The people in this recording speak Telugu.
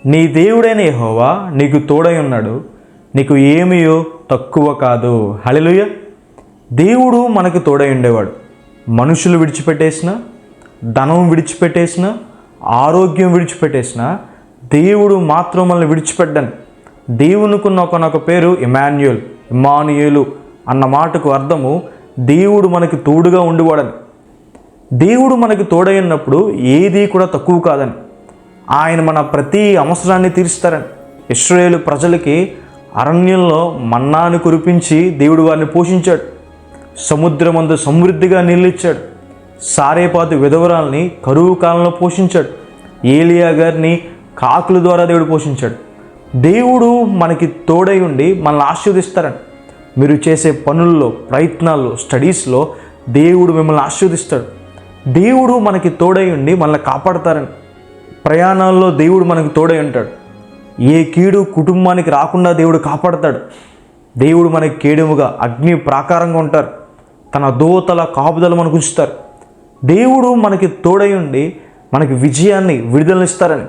నీ దేవుడైన యెహోవా నీకు తోడై ఉన్నాడు, నీకు ఏమీయో తక్కువ కాదు. హల్లెలూయా. దేవుడు మనకు తోడై ఉండేవాడు. మనుషులు విడిచిపెట్టేసిన, ధనం విడిచిపెట్టేసిన, ఆరోగ్యం విడిచిపెట్టేసిన, దేవుడు మాత్రం మనల్ని విడిచిపెట్టను. దేవునికున్న ఒకనొక పేరు ఇమ్మానుయేలు అన్న మాటకు అర్థము దేవుడు మనకి తోడుగా ఉండేవాడని. దేవుడు మనకి తోడై ఉన్నప్పుడు ఏది కూడా తక్కువ కాదని. ఆయన మన ప్రతి అవసరాన్ని తీరుస్తారని. ఇశ్రాయేలు ప్రజలకి అరణ్యంలో మన్నాను కురిపించి దేవుడు వారిని పోషించాడు. సముద్రమందు సమృద్ధిగా నీళ్ళిచ్చాడు. సారేపాతు విధవరాల్ని కరువు కాలంలో పోషించాడు. ఏలియా గారిని కాకుల ద్వారా దేవుడు పోషించాడు. దేవుడు మనకి తోడై ఉండి మనల్ని ఆశీర్వదిస్తారని. మీరు చేసే పనుల్లో, ప్రయత్నాల్లో, స్టడీస్లో దేవుడు మిమ్మల్ని ఆశీర్వదిస్తాడు. దేవుడు మనకి తోడై ఉండి మనల్ని కాపాడతారని. ప్రయాణాల్లో దేవుడు మనకు తోడై ఉంటాడు. ఏ కీడు కుటుంబానికి రాకుండా దేవుడు కాపాడతాడు. దేవుడు మనకి కేడుముగా, అగ్ని ప్రాకారంగా ఉంటారు. తన దూతల కాపుదల మనకు ఉంచుతారు. దేవుడు మనకి తోడై ఉండి మనకి విజయాన్ని, విడుదలనిస్తారని.